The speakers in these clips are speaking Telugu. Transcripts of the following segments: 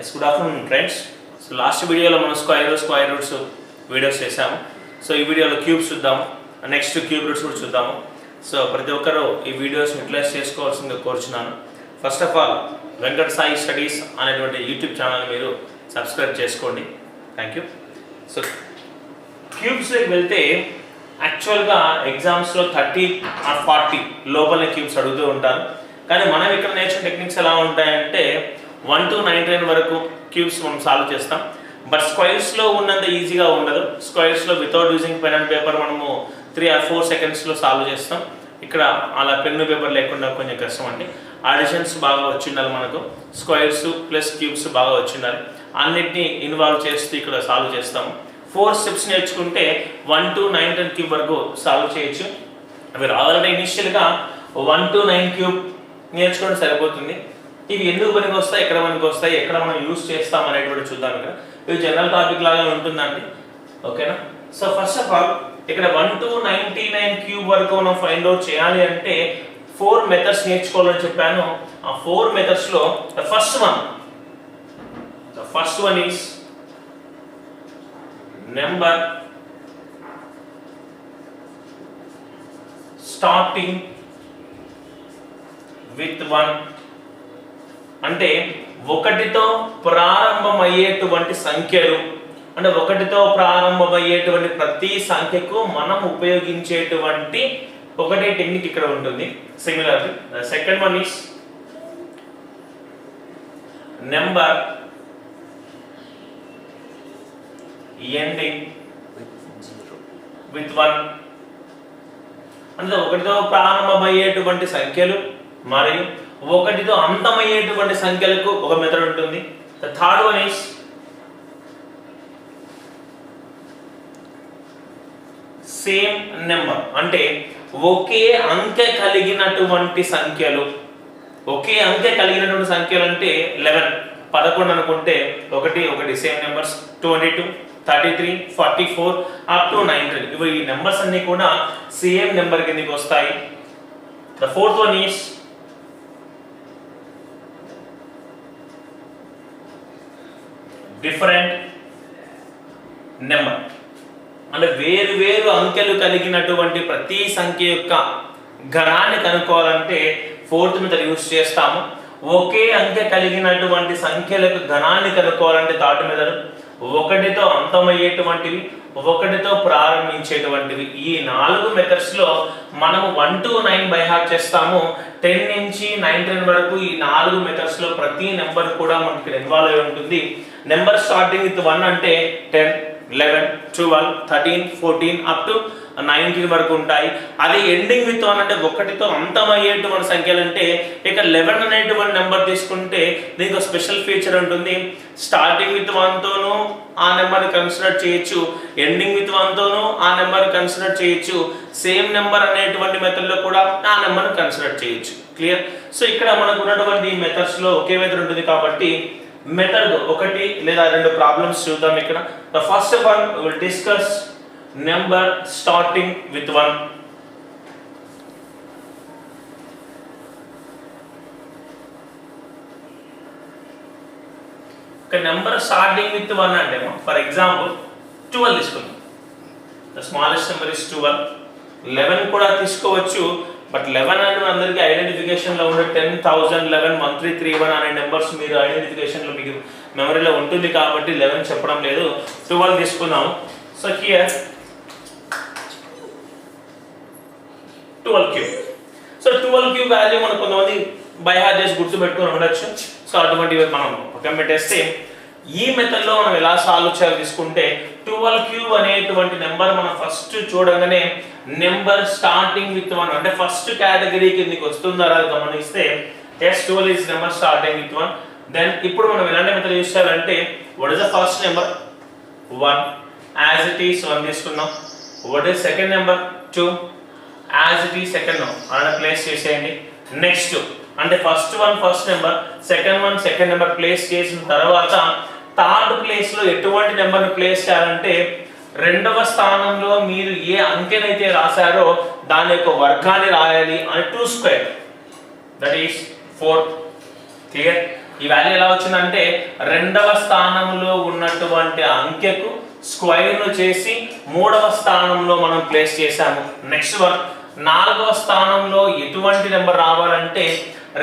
Yes, good afternoon friends. So last video lo మనం square roots వీడియోస్ చేసాము. సో ఈ వీడియోలో క్యూబ్స్ చూద్దాము, నెక్స్ట్ క్యూబ్ రూట్స్ కూడా చూద్దాము. సో ప్రతి ఒక్కరు ఈ వీడియోస్ యూటిలైజ్ చేసుకోవాల్సిందిగా కోరుచున్నాను. First of all Venkata Sai studies అనేటువంటి యూట్యూబ్ ఛానల్ మీరు సబ్స్క్రైబ్ చేసుకోండి. Thank you. సో క్యూబ్స్లోకి వెళ్తే యాక్చువల్గా ఎగ్జామ్స్లో 30 or 40 లోపల క్యూబ్స్ అడుగుతూ ఉంటారు. కానీ మనం ఇక్కడ నేర్చుకునే టెక్నిక్స్ ఎలా ఉంటాయంటే 1 to 99 వరకు క్యూబ్స్ మనం సాల్వ్ చేస్తాం. బట్ స్క్వైర్స్లో ఉన్నంత ఈజీగా ఉండదు. స్క్వైర్స్లో without using pen and paper మనము 3 or 4 సెకండ్స్లో సాల్వ్ చేస్తాం. ఇక్కడ అలా పెన్ను పేపర్ లేకుండా కొంచెం కష్టం అండి. అడిషన్స్ బాగా వచ్చిండాలి, మనకు స్క్వైర్స్ ప్లస్ క్యూబ్స్ బాగా వచ్చిండాలి. అన్నిటినీ ఇన్వాల్వ్ చేస్తూ ఇక్కడ సాల్వ్ చేస్తాము. 4 స్టెప్స్ నేర్చుకుంటే 1 to 9 10 క్యూబ్ వరకు సాల్వ్ చేయొచ్చు. అవి రావాలంటే ఇనిషియల్గా 1 to 9 క్యూబ్ నేర్చుకోవడం సరిపోతుంది. ఇవి ఎందుకు పనికి వస్తాయి, ఎక్కడ పనికి వస్తాయి, ఎక్కడ మనం యూజ్ చేస్తాం అనేటువంటి చూద్దాం. ఇక్కడ ఇవి జనరల్ టాపిక్ లాగా ఉంటుందండి, ఓకేనా. సో ఫస్ట్ ఆఫ్ ఆల్ ఇక్కడ 1 to 99 క్యూబ్ వరకు మనం ఫైండ్ అవుట్ చేయాలి అంటే 4 మెథడ్స్ నేర్చుకోవాలని చెప్పాను. ఆ 4 మెథడ్స్లో the first one is number starting with 1, అంటే 1తో ప్రారంభమయ్యేటువంటి సంఖ్యలు, అంటే 1తో ప్రారంభమయ్యేటువంటి ప్రతి సంఖ్యకు మనం ఉపయోగించేటువంటి ఒకటే టెక్నిక్ ఇక్కడ ఉంటుంది. Similarly second one is number ending with 1, అంటే 1తో ప్రారంభమయ్యేటువంటి సంఖ్యలు మరియు 1తో అంతమయ్యేటువంటి సంఖ్యలకు ఒక మెథడ్ ఉంటుంది. The third one is same number, అంటే ఒకే అంకె కలిగినటువంటి సంఖ్యలు. ఒకే అంకె కలిగినటువంటి సంఖ్యలు అంటే 11 అనుకుంటే 1 సేమ్ నెంబర్స్, 22 33 44 అప్ టు 19. ఇవి ఈ నెంబర్స్ అన్ని కూడా సేమ్ నెంబర్ కిందకి వస్తాయి. The fourth one is different number, అంటే వేరు వేరు అంకెలు కలిగినటువంటి ప్రతి సంఖ్య యొక్క ఘనాన్ని కనుక్కోవాలంటే 4th మెథడ్ యూజ్ చేస్తాము. ఒకే అంకె కలిగినటువంటి సంఖ్యలకు ఘనాన్ని కనుక్కోవాలంటే 3rd మెథడ్. 1తో అంతమయ్యేటువంటివి, 1తో ప్రారంభించేటువంటివి. ఈ 4 మెథడ్స్లో మనము 1 to 9 బై హార్ట్ చేస్తాము. 10 నుంచి 9 వరకు ఈ 4 మెథడ్స్లో ప్రతి నెంబర్ కూడా మనకి ఇన్వాల్వ్ అయి ఉంటుంది. నెంబర్ స్టార్టింగ్ విత్ 1 అంటే 10 11 12 13 14 అప్ టు 19 వరకు ఉంటాయి. అది ఎండింగ్ విత్ 1 అంటే 1తో అంతమయ్యేటువంటి సంఖ్యలు. అంటే ఇక 11 అనేటువంటి నెంబర్ తీసుకుంటే దీనికి ఒక స్పెషల్ ఫీచర్ ఉంటుంది. స్టార్టింగ్ విత్ 1తోనూ ఆ నెంబర్ని కన్సిడర్ చేయొచ్చు, ఎండింగ్ విత్ 1తోనూ ఆ నెంబర్ని కన్సిడర్ చేయొచ్చు, సేమ్ నెంబర్ అనేటువంటి మెథడ్లో కూడా ఆ నెంబర్ని కన్సిడర్ చేయొచ్చు. క్లియర్. సో ఇక్కడ మనకు ఉన్నటువంటి మెథడ్స్లో ఒకే మెథడ్ ఉంటుంది కాబట్టి మెథడ్ 1 లేదా 2 ప్రాబ్లమ్స్ చూద్దాం. ఇక్కడ the first one will discuss number starting with 1. ఒక నెంబర్ స్టార్టింగ్ విత్ 1 అంటే ఫర్ ఎగ్జాంపుల్ 12 తీసుకుందాం. The smallest number is 12. 11 కూడా తీసుకోవచ్చు, బట్ 11 అంటే అందరికీ ఐడెంటిఫికేషన్లో ఉండే 10,000 11 1331 అనే నెంబర్స్ మీరు ఐడెంటిఫికేషన్లో మీకు మెమరీలో ఉంటుంది కాబట్టి 11 చెప్పడం లేదు. 12 తీసుకున్నాము. So here 12 cube. So 12 cube value మనం కొంతమంది బై హార్ట్ చేసి గుర్తుపెట్టుకొని ఉండొచ్చు. సో అటువంటివి మనం పక్కన పెట్టేస్తే ఈ మెథడ్లో మనం ఎలా సాల్వ్ చేయాలి తీసుకుంటే 12 క్యూబ్ అనేటువంటి నెంబర్ మనం ఫస్ట్ చూడగానే నెంబర్ స్టార్టింగ్ విత్ 1 అంటే ఫస్ట్ కేటగిరీ కిందకి వస్తుందా గమనిస్తే S12 is number starting with 1. Then ఇప్పుడు మనం ఎలాంటి మెథడ్ యూస్ చేయాలంటే what is the first number 1 as it is 1 తీసుకుందాం. What is second number 2 as it is second అలా ప్లేస్ చేసేయండి. నెక్స్ట్ అంటే first number, second number place చేసిన తర్వాత 3rd ప్లేస్లో ఎటువంటి నెంబర్ని ప్లేస్ చేయాలంటే 2వ స్థానంలో మీరు ఏ అంకెనైతే రాశారో దాని యొక్క వర్గాన్ని రాయాలి. అని 2 square, దట్ ఈస్ 4. క్లియర్. ఈ వాల్యూ ఎలా వచ్చిందంటే రెండవ స్థానంలో ఉన్నటువంటి అంకెకు స్క్వేర్ ను చేసి మూడవ స్థానంలో మనం ప్లేస్ చేశాము. నెక్స్ట్ వన్, నాలుగవ స్థానంలో ఎటువంటి నెంబర్ రావాలంటే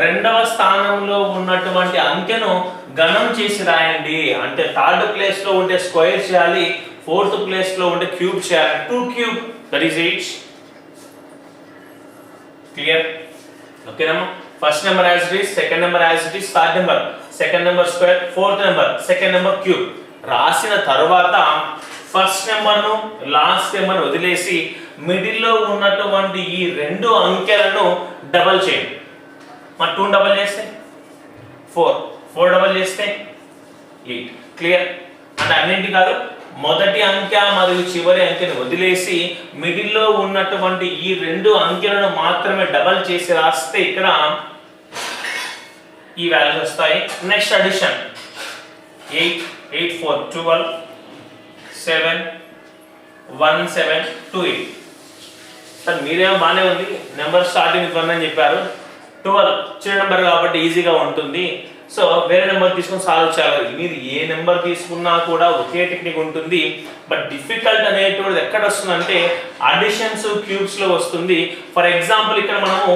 రెండవ స్థానంలో ఉన్నటువంటి అంకెను గణం చేసి రాయండి. అంటే థర్డ్ ప్లేస్ లో ఉంటే స్క్వేర్ చేయాలి, ఫోర్త్ ప్లేస్ లో ఉంటే క్యూబ్ చేయాలి. 2 క్యూబ్ దట్ ఈస్ 8. క్లియర్? ఓకేనమ్మా. First number as it is, second number as it is, third number second number square, fourth number second number cube రాసిన తర్వాత ఫస్ట్ నెంబర్ ను లాస్ట్ నెంబర్ వదిలేసి మిడిల్ లో ఉన్నటువంటి ఈ రెండు అంకెలను డబల్ చేయండి. మరి 2 డబల్ చేస్తే 4, 4 డబల్ చేస్తే 8. క్లియర్? అంటే అన్నింటి కాదు, మొదటి అంకె మరియు చివరి అంకెను వదిలేసి మిడిల్ లో ఉన్నటువంటి ఈ రెండు అంకెలను మాత్రమే డబల్ చేసి రాస్తే ఇక్కడ ఈ వాల్యూస్ వస్తాయి. Next addition 8, 8 4 12, 7 1 7 2 8. సార్ మీరేమో బాగానే ఉంది, నెంబర్ స్టార్టింగ్ విత్ 1 అని చెప్పారు. 12 చిన్న నెంబర్ కాబట్టి ఈజీగా ఉంటుంది, సో వేరే నెంబర్ తీసుకొని సాల్వ్ చేయాలి. మీరు ఏ నెంబర్ తీసుకున్నా కూడా ఒకే టెక్నిక్ ఉంటుంది. బట్ డిఫికల్ట్ అనేటువంటిది ఎక్కడ వస్తుందంటే అడిషన్స్ క్యూబ్స్ లో వస్తుంది. ఫర్ ఎగ్జాంపుల్ ఇక్కడ మనము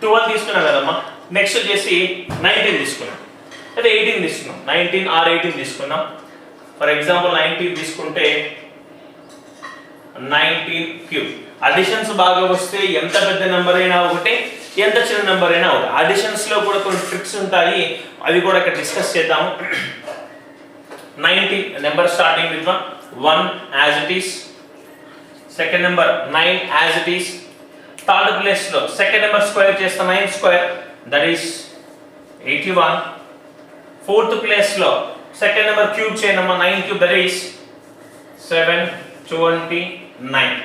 12 తీసుకున్నాం కదమ్మా, నెక్స్ట్ వచ్చేసి 19 తీసుకున్నాం, అదే 18 తీసుకున్నాం, 19 or 18 తీసుకున్నాం. ఫర్ ఎగ్జాంపుల్ 19 తీసుకుంటే 19 క్యూబ్. అడిషన్స్ బాగా వస్తే ఎంత పెద్ద నెంబర్ అయినా ఒకటే, ఎంత చిన్న నెంబర్ అయినా ఒకటి. అడిషన్స్ లో కూడా కొన్ని ట్రిక్స్ ఉంటాయి, అవి కూడా ఇక్కడ డిస్కస్ చేద్దాము. 19 number starting with 1 as it is, second number 9 as it is, third place లో సెకండ్ నెంబర్ స్క్వేర్ చేస్తే 9 square that is 81, fourth place లో సెకండ్ నెంబర్ క్యూబ్ చేయనమ్మా, 9 cube that is 729.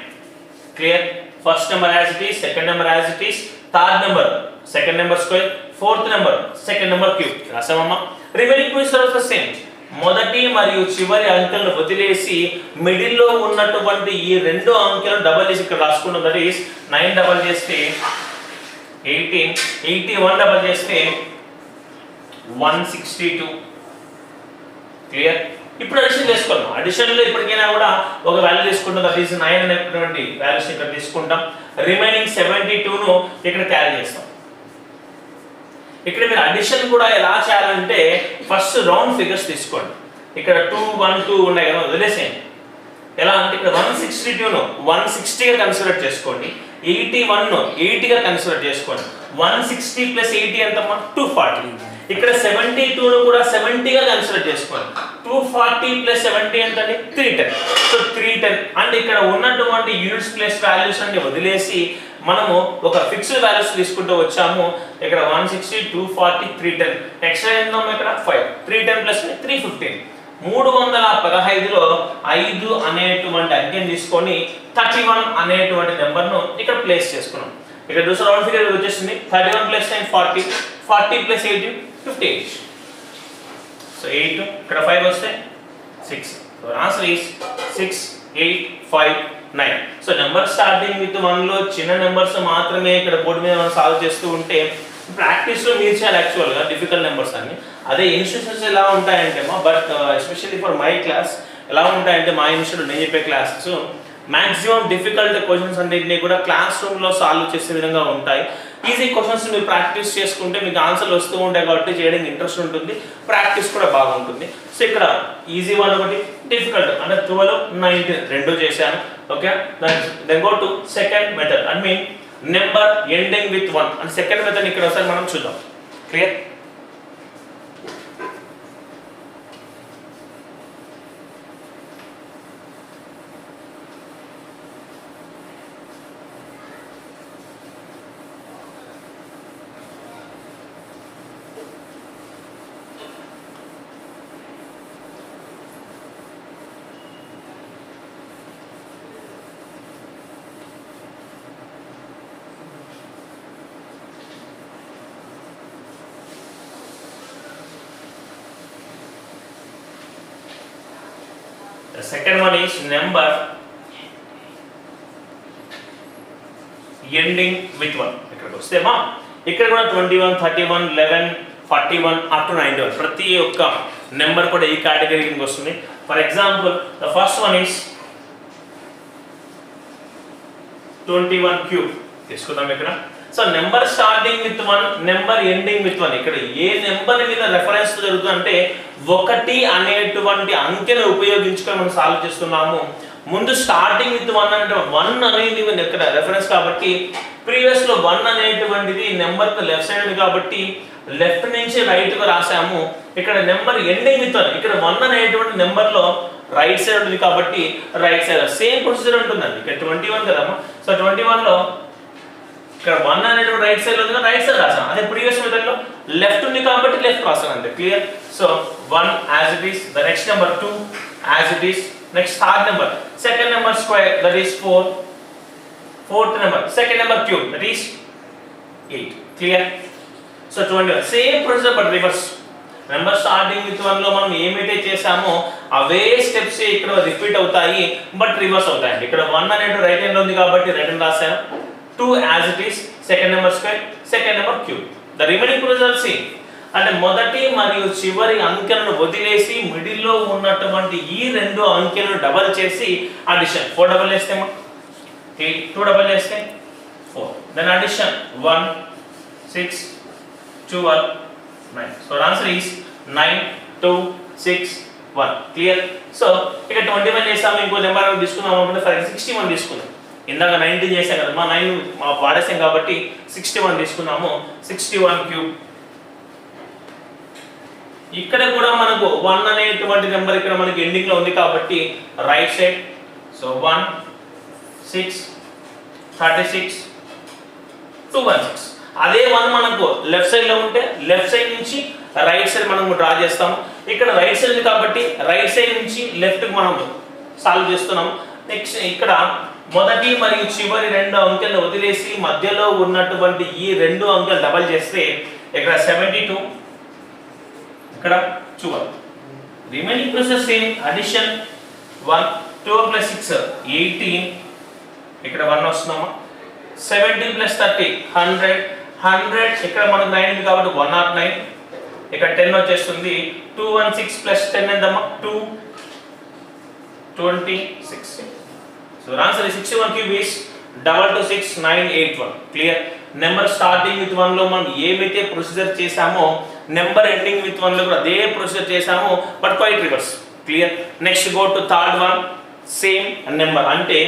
Clear? First number as it is, second number as it is, third number second number square, fourth number second number cube రాసామమ్మా. Remaining question also same. మొదటి మరియు చివరి అంకెలను వదిలేసి మిడిల్ లో ఉన్నటువంటి ఈ రెండు అంకెలను డబల్ చేసి ఇక్కడ రాసుకున్నాం. దట్ ఈస్ 9 డబల్ చేస్తే 18, 81 డబల్ చేస్తే 162. క్లియర్? ఇప్పుడు అడిషన్ చేసుకుందాం. అడిషన్ లో ఇప్పటికైనా కూడా ఒక వాల్యూ తీసుకుంటాం, దట్ ఈస్ 9 అనేటువంటి వాల్యూస్ ఇక్కడ తీసుకుంటాం. రిమైనింగ్ 72 ను ఇక్కడ క్యారీ చేస్తాం. ఇక్కడ మీరు అడిషన్ కూడా ఎలా చేయాలంటే ఫస్ట్ రౌండ్ ఫిగర్స్ తీసుకోండి. ఇక్కడ 2 1 2 ఉన్నాయి కదా, వదిలేసేయండి. ఎలా అంటే ఇక్కడ 162 ను 160 గా కన్సిడర్ చేసుకోండి, 81 ను 80 గా కన్సిడర్ చేసుకోండి. 160 ప్లస్ 80 ఎంతమ్మా? 240. ఇక్కడ 72 ను కూడా 70 గా కన్సిడర్ చేసుకోండి. 240 ప్లస్ 70 ఎంతండి? 310. సో 310. అండ్ ఇక్కడ ఉన్నటువంటి యూనిట్స్ ప్లస్ వాల్యూస్ అన్ని వదిలేసి మనము ఒక ఫిక్స్డ్ వాల్యూస్ తీసుకుంటూ వచ్చాము. ఇక్కడ 160 240 310, ఎక్స్ట్రా ఏంటో ఇక్కడ 5, 310 ప్లస్ 315. 315లో 5 అనేటువంటి అంకెని తీసుకొని 31 అనేటువంటి నెంబర్ ను ఇక్కడ ప్లేస్ చేసుకున్నాం. ఇక్కడ చూసే రౌండ్ ఫిగర్ వచ్చేసింది 31 ప్లస్ 9 40, 40 ప్లస్ 18 58. సో 8 ఇక్కడ 5 వస్తే 6. So answer is 6 8 5 9. So number starting with 1 లో చిన్న నెంబర్స్ మాత్రమే ఇక్కడ బోర్డు మీద మనం సాల్వ్ చేస్తూ ఉంటే ప్రాక్టీస్ లో మీరు చేయాలి యాక్చువల్ గా డిఫికల్ట్ నెంబర్స్ అన్ని. అదే ఇన్స్ట్రక్షన్స్ ఎలా ఉంటాయంటే but especially for my class ఎలా ఉంటాయంటే మా ఇన్స్టిట్యూట్ నేను చెప్పే క్లాసెస్ మాక్సిమం డిఫికల్ట్ క్వశ్చన్స్ అన్నింటినీ కూడా క్లాస్ రూమ్ లో సాల్వ్ చేసే విధంగా ఉంటాయి. ఈజీ క్వశ్చన్స్ మీరు ప్రాక్టీస్ చేసుకుంటే మీకు ఆన్సర్లు వస్తూ ఉంటాయి కాబట్టి చేయడానికి ఇంట్రెస్ట్ ఉంటుంది, ప్రాక్టీస్ కూడా బాగుంటుంది. సో ఇక్కడ ఈజీ వన్ ఒకటి, డిఫికల్ట్ అంటే 12 19 రెండు చేశాను. Okay, then go to second method I mean number ending with 1 and second method ఇక్కడ ఒకసారి మనం చూద్దాం. Clear? The second one is number ending with 1. ఇక్కడ వస్తేమా ఇక్కడ కూడా 21 31 11 41 అప్ టు 91 ప్రతి ఒక్క నెంబర్ కూడా ఈ కేటగిరీ కిందకి వస్తుంది. For example the first one is 21 cube తీసుకుందాం ఇక్కడ. So number starting with 1, number ending with 1. ఇక్కడ ఏ నెంబర్ మీద రెఫరెన్స్ జరుగుతుందంటే 1 అనేటువంటి అంకెను ఉపయోగించుకొని మనం సాల్వ్ చేస్తున్నాము. ముందు స్టార్టింగ్ విత్ 1 అంటే 1 అనేది ఇక్కడ రెఫరెన్స్ కాబట్టి ప్రీవియస్ లో 1 అనేటువంటిది నెంబర్ లెఫ్ట్ సైడ్ ఉంది కాబట్టి లెఫ్ట్ నుంచి రైట్ కు రాసాము. ఇక్కడ నెంబర్ ఎండింగ్ విత్ 1, ఇక్కడ 1 అనేటువంటి నెంబర్ లో రైట్ సైడ్ ఉంది కాబట్టి రైట్ సైడ్ సేమ్ ప్రొసీజర్ ఉంటుందండి. ఇక్కడ 21 కదమ్మా. సో 21 లో ఇక్కడ 1 అనేటువంటి రైట్ సైడ్ లో ఉంది, రైట్ సైడ్ రాసాం. అదే ప్రీవియస్ మెథడ్ లో లెఫ్ట్ ఉంది కాబట్టి లెఫ్ట్ రాసాం అంతే. Clear? So 1 as it is, the next number 2 as it is, next third number, second number square, that is 4, fourth number, second number cube, that is 8. Clear? So 21 same procedure but reverse. Number starting with 1 లో మనం ఏమైతే చేసామో అవే స్టెప్స్ ఇక్కడ రిపీట్ అవుతాయి బట్ రివర్స్ అవుతాయండి. ఇక్కడ 1 అనేది రైట్ హ్యాండ్ లో ఉంది కాబట్టి రైట్ హ్యాండ్ రాసాను. 2 as it is, second number square, second number cube. The remaining procedure same. అంటే మొదటి మరియు చివరి అంకెలను వదిలేసి మిడిల్ లో ఉన్నటువంటి ఈ రెండు అంకెలను డబల్ చేసి అడిషన్. 4 డబల్ చేస్తే 8, 2 డబల్ చేస్తే 4. Then addition 1 6 12 9. So the answer is 9 2 6 1. Clear? So ఇక 21 చేసాము. ఇంకో నెంబర్ తీసుకుందాం అనుకుంటే ఫర్ 61 తీసుకుందాం. ఇందాక 19 చేసాం కదా, మా 9 వాడేసాం కాబట్టి 61 తీసుకున్నాము. 61 క్యూబ్. ఇక్కడ కూడా మనకు 1 అనేటువంటి నెంబర్ ఇక్కడ మనకి ఎండింగ్ లో ఉంది కాబట్టి రైట్ సైడ్. సో 1 6 36 216. అదే 1 మనకు లెఫ్ట్ సైడ్ లో ఉంటే లెఫ్ట్ సైడ్ నుంచి రైట్ సైడ్ మనం డ్రా చేస్తాం. ఇక్కడ రైట్ సైడ్ ఉంది కాబట్టి రైట్ సైడ్ నుంచి లెఫ్ట్ కి మనం సాల్వ్ చేస్తున్నాం. నెక్స్ట్ ఇక్కడ మొదటి మరియు చివరి రెండు అంకెలను వదిలేసి మధ్యలో ఉన్నటువంటి ఈ రెండు అంకెలు డబల్ చేస్తే ఇక్కడ 72, ఇక్కడ 12. Remaining process same. Addition 1 12 plus 6 18, ఇక్కడ 1 వస్తున్నామా. 17 plus 30 100, 100 ఇక్కడ మనకు 9 ఉంది కాబట్టి 109. ఇక్కడ 10 వచ్చేస్తుంది. 216 plus 10 ఎంతమ్మా 2 26. So the answer is 61 cube is 226,981. Clear? Number starting with 1 లో మనం ఏమైతే ప్రొసీజర్ చేసామో నెంబర్ ఎండింగ్ విత్ 1 లో కూడా అదే ప్రొసీజర్ చేసాము but quiet reverse. Clear? Next go to third one. Same number అంటే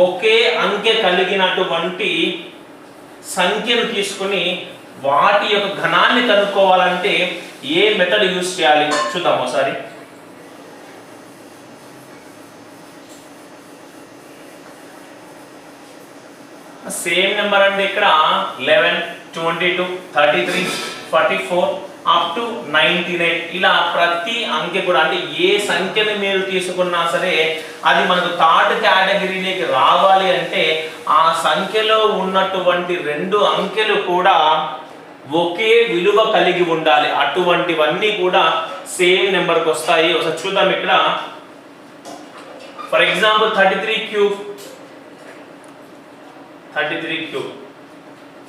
ఒకే అంకె కలిగినటువంటి సంఖ్యను తీసుకుని వాటి యొక్క ఘనాన్ని కనుక్కోవాలంటే ఏ మెథడ్ యూజ్ చేయాలి చూద్దాం ఒకసారి. సేమ్ నెంబర్ అంటే ఇక్కడ 11 22 33 44 అప్ టు 99 ఇలా ప్రతి అంకె కూడా అంటే ఏ సంఖ్యను మీరు తీసుకున్నా సరే అది మనకు థర్డ్ కేటగిరీలోకి రావాలి అంటే ఆ సంఖ్యలో ఉన్నటువంటి రెండు అంకెలు కూడా ఒకే విలువ కలిగి ఉండాలి. అటువంటివన్నీ కూడా సేమ్ నెంబర్కి వస్తాయి. ఒకసారి చూద్దాం ఇక్కడ. For example 33 cube.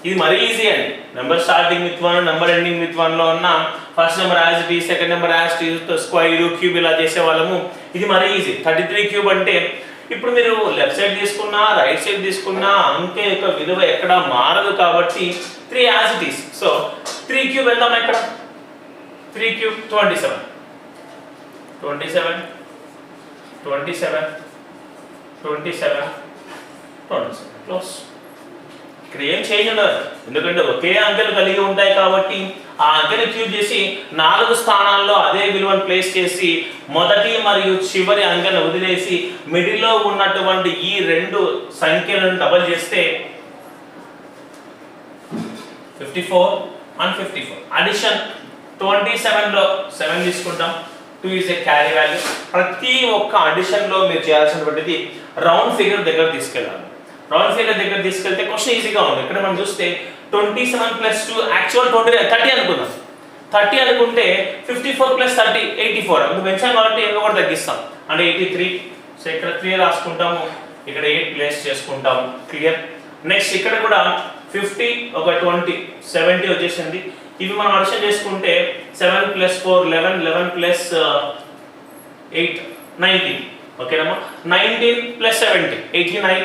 ఇది మరీ ఈజీ అండి. Number starting with 1, number ending with 1 లో ఉన్న first number as it is, second number as it is, square cube ఇలా చేసే వాళ్ళము. ఇది మరీ ఈజీ. 33 క్యూబ్ అంటే ఇప్పుడు మీరు లెఫ్ట్ సైడ్ తీసుకున్నా రైట్ సైడ్ తీసుకున్నా అంకె యొక్క విలువ ఎక్కడ మారదు కాబట్టి 3 as it is. So 3 cube వెళ్దాం. ఇక్కడ 3 క్యూబ్ 27 27 27 27 27 క్లోజ్. ఇక్కడ ఏం చేంజ్ ఉండదు ఎందుకంటే ఒకే అంకెలు కలిగి ఉంటాయి కాబట్టి ఆ అంకెను క్యూబ్ చేసి 4 స్థానాల్లో అదే విలువను ప్లేస్ చేసి మొదటి మరియు చివరి అంకెను వదిలేసి మిడిల్ లో ఉన్నటువంటి ఈ రెండు సంఖ్యలను డబల్ చేస్తే 54 and 54. అడిషన్ 27 లో 7 తీసుకుంటాం. 2 is a carry value. ప్రతి ఒక్క అడిషన్ లో మీరు చేయాల్సినటువంటిది రౌండ్ ఫిగర్ దగ్గర తీసుకెళ్ళాలి. రౌండ్ ఫిగర్ దగ్గర తీసుకెళ్తే క్వశ్చన్ ఈజీగా ఉంది. ఇక్కడ మనం చూస్తే 27 + 2 యాక్చువల్ 30 అనుకుందాం. 30 అనుకుంటే 54 + 30 84. అందుకు పెంచాం కాబట్టి ఇంకా కూడా తగ్గిస్తాం అంటే 83. సో ఇక్కడ 3 రాసుకుంటాము, ఇక్కడ 8 ప్లేస్ చేసుకుంటాము. క్లియర్? నెక్స్ట్ ఇక్కడ కూడా 50 ఒక 20 70 వచ్చేసింది. ఇవి మనం అడిషన్ చేసుకుంటే 7 + 4 11 11 + 8 19 ఓకేనమ్మా. 19 + 70 89.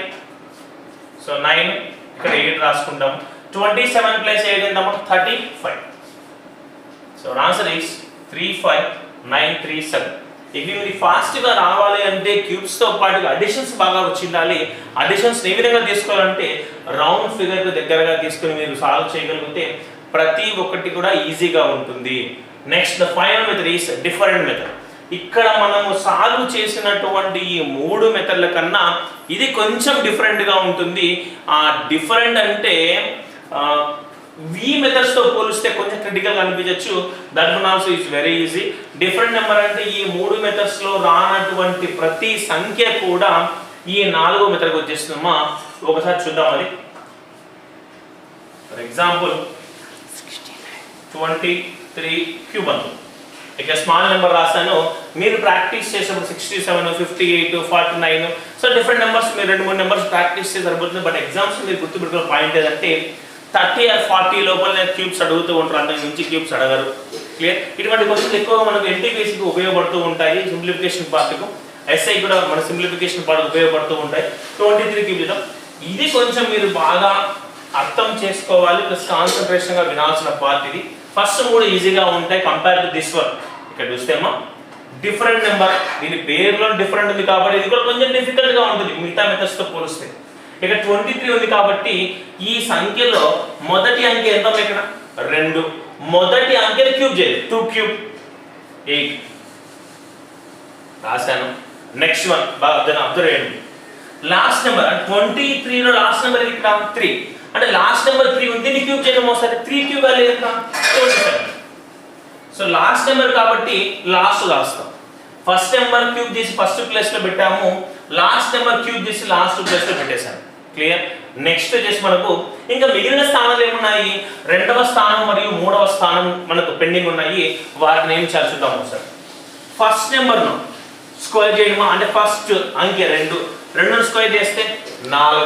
సో 9 ఇక్కడ 8 రాసుకుంటాం. 27 + 8 ఎంతమ్మా 35. So answer is 35937. ఇవి మీరు ఫాస్ట్గా రావాలి అంటే క్యూబ్స్తో పాటుగా అడిషన్స్ బాగా వచ్చిండాలి. అడిషన్స్ ఏ విధంగా తీసుకోవాలంటే రౌండ్ ఫిగర్కి దగ్గరగా తీసుకుని మీరు సాల్వ్ చేయగలిగితే ప్రతి ఒక్కటి కూడా ఈజీగా ఉంటుంది. Next the final method is different method. ఇక్కడ మనము సాల్వ్ చేసినటువంటి ఈ 3 మెథడ్ల కన్నా ఇది కొంచెం డిఫరెంట్గా ఉంటుంది. ఆ డిఫరెంట్ అంటే ఈ మెథడ్స్తో పోలిస్తే కొంచెం క్రిటికల్గా అనిపించవచ్చు. That one also is very easy. Different number అంటే ఈ 3 మెథడ్స్లో రానటువంటి ప్రతి సంఖ్య కూడా ఈ 4వ మెథడ్కి వచ్చేస్తుందమ్మా. ఒకసారి చూద్దాం అది. ఫర్ ఎగ్జాంపుల్ 23 క్యూబ్ అందు ఇక స్మాల్ నెంబర్ రాస్తాను. మీరు ప్రాక్టీస్ చేసేప్పుడు 67 58 49 సో డిఫరెంట్ నెంబర్స్ మీరు 2-3 నెంబర్స్ ప్రాక్టీస్ చేసి సరిపోతుంది. బట్ ఎగ్జామ్స్ మీరు గుర్తుపెట్టుకునే పాయింట్ ఏదంటే 30 or 40 లోపల క్యూబ్స్ అడుగుతూ ఉంటారు, అంతకు మించి క్యూబ్స్ అడగరు. క్లియర్? ఇటువంటి క్వశ్చన్స్ ఎక్కువగా మనకు ఎన్టీపీసీకి ఉపయోగపడుతూ ఉంటాయి. సింప్లిఫికేషన్ పార్ట్కు, ఎస్ఐ కూడా మన సింప్లిఫికేషన్ పార్ట్ ఉపయోగపడుతూ ఉంటాయి. 23 క్యూబ్స్ ఇది కొంచెం మీరు బాగా అర్థం చేసుకోవాలి, ప్లస్ కాన్సన్ట్రేషన్గా వినాల్సిన పార్ట్ ఇది. ఫస్ట్ 3 ఈజీగా ఉంటాయి కంపేర్ టు దిస్ వన్. ఇక్కడ చూస్తేమా డిఫరెంట్ నెంబర్, దీని పేరులో డిఫరెంట్ ఉంది కాబట్టి ఇది కూడా కొంచెం డిఫికల్ట్గా ఉంటుంది మిగతా మెథడ్స్తో పోలిస్తే. ఇక్కడ 23 ఉంది కాబట్టి ఈ సంఖ్యలో మొదటి అంకె ఎంత ఉంది? ఇక్కడ 2. మొదటి అంకెని క్యూబ్ చేయాలి. 2 క్యూబ్ 8 రాశాను. నెక్స్ట్ వన్ బాగా అబ్జర్వ్ చేయండి. లాస్ట్ నెంబర్ 23లో లాస్ట్ నెంబర్ ఇక్కడ 3 అంటే లాస్ట్ నెంబర్ 3 ఉంది, దీన్ని క్యూబ్ చేయడం ఒకసారి 3 క్యూబ్ వాల్యూ ఎంత 27. సో లాస్ట్ నెంబర్ కాబట్టి లాస్ట్ రాస్తాం. ఫస్ట్ నెంబర్ క్యూబ్ చేసి ఫస్ట్ ప్లేస్లో పెట్టాము, లాస్ట్ నెంబర్ క్యూబ్ చేసి లాస్ట్ ప్లేస్లో పెట్టేశాను. క్లియర్? నెక్స్ట్ వచ్చేసి మనకు ఇంకా మిగిలిన స్థానాలు ఏమున్నాయి? 2వ స్థానం మరియు 3వ స్థానం మనకు పెండింగ్ ఉన్నాయి. వాటిని ఏం చేయాలి చూద్దాం ఒకసారి. ఫస్ట్ నెంబర్ను స్క్వేర్ చేయడమా అంటే ఫస్ట్ అంకె 2ను స్క్వేర్ చేస్తే 4.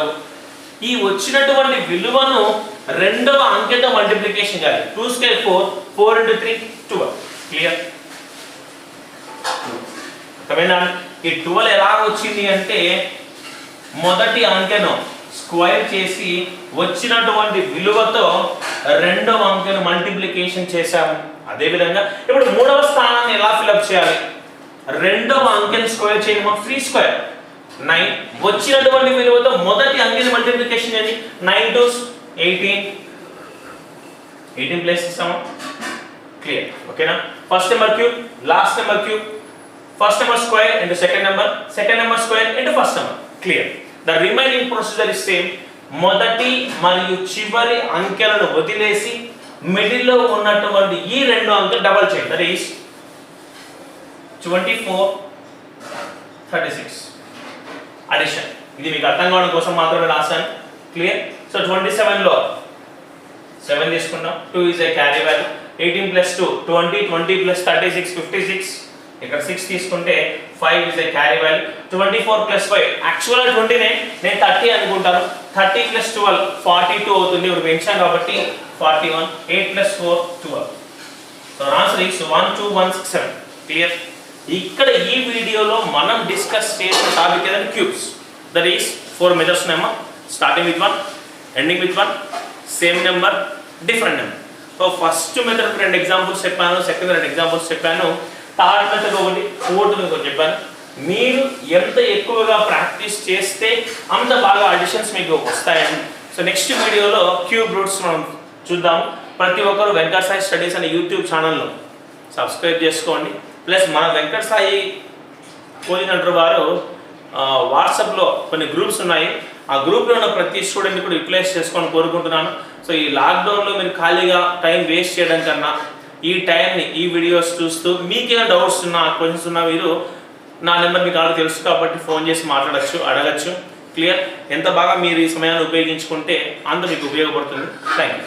ఈ వచ్చినటువంటి విలువను 2వ అంకెతో మల్టిప్లికేషన్ చేయాలి. 2 స్క్వేర్ 4, 4 × 3 12. క్లియర్? అర్థమైందా? ఈ 12 ఎలా వచ్చింది అంటే మొదటి అంకెను స్క్వేర్ చేసి వచ్చినటువంటి విలువతో 2వ అంకెను మల్టిప్లికేషన్ చేశాము. అదేవిధంగా ఇప్పుడు 3వ స్థానాన్ని ఎలా ఫిలప్ చేయాలి? 2వ అంకెను స్క్వేర్ చేయడమా 3 స్క్వేర్ 9. వచ్చినటువంటి విలువతో మొదటి అంకెని మల్టిప్లికేషన్ చేయండి. 9 2 18 18 ప్లేస్ ఇస్తాము. క్లియర్? ఓకేనా? First number cube, last number cube, first number square into second number square into first number. Clear? The remaining procedure is same. మొదటి మరియు చివరి అంకెలను వదిలేసి మిడిల్లో ఉన్నటువంటి ఈ 2 అంకెలు డబల్ చేయండి. That is 24 36 addition. ఇది మీకు అర్థం కావడం కోసం మాత్రమే రాశాను. క్లియర్? సో 27లో 7 తీసుకుంటాం. 2 ఈజ్ ఏ క్యారీ వాల్యూ. 18 + 2 20 20 + 36 56. ఇక్కడ 6 తీసుకుంటే 5 ఈజ్ ఏ క్యారీ వాల్యూ. 24 + 5 యాక్చువల్గా 29, నేను 30 అనుకుంటాను. 30 + 12 42 అవుతుంది. ఇప్పుడు పెంచాను కాబట్టి 41. 8 + 4 12. So answer is 12167. క్లియర్? ఇక్కడ ఈ వీడియోలో మనం డిస్కస్ చేసిన టాపిక్ ఏదంటే క్యూబ్స్. దట్ ఈస్ 4 మెథడ్స్ ఉన్నాయమ్మా. Starting with 1, ending with 1, same number, different number. So first method 2 examples చెప్పాను, సెకండ్ 2 ఎగ్జాంపుల్స్ చెప్పాను, థర్డ్ మెథడ్ ఒకటి, ఫోర్త్ మెథడ్ చెప్పాను. మీరు ఎంత ఎక్కువగా ప్రాక్టీస్ చేస్తే అంత బాగా అడిషన్స్ మీకు వస్తాయండి. సో నెక్స్ట్ వీడియోలో క్యూబ్ రూట్స్ మనం చూద్దాం. ప్రతి ఒక్కరు వెంకట సాయి స్టడీస్ అనే యూట్యూబ్ ఛానల్ను సబ్స్క్రైబ్ చేసుకోండి. ప్లస్ మన వెంకట సాయి కోచింగ్ సెంటర్ వారు వాట్సాప్లో కొన్ని గ్రూప్స్ ఉన్నాయి. ఆ గ్రూప్లో ఉన్న ప్రతి స్టూడెంట్ని కూడా యూటిలైజ్ చేసుకొని కోరుకుంటున్నాను. సో ఈ లాక్డౌన్లో మీరు ఖాళీగా టైం వేస్ట్ చేయడం కన్నా ఈ టైంని ఈ వీడియోస్ చూస్తూ మీకేమైనా డౌట్స్ ఉన్నా క్వశ్చన్స్ ఉన్నా మీరు నా నెంబర్ మీకు ఆల్రెడీ తెలుసు కాబట్టి ఫోన్ చేసి మాట్లాడచ్చు, అడగచ్చు. క్లియర్? ఎంత బాగా మీరు ఈ సమయాన్ని ఉపయోగించుకుంటే అంత మీకు ఉపయోగపడుతుంది. Thank you.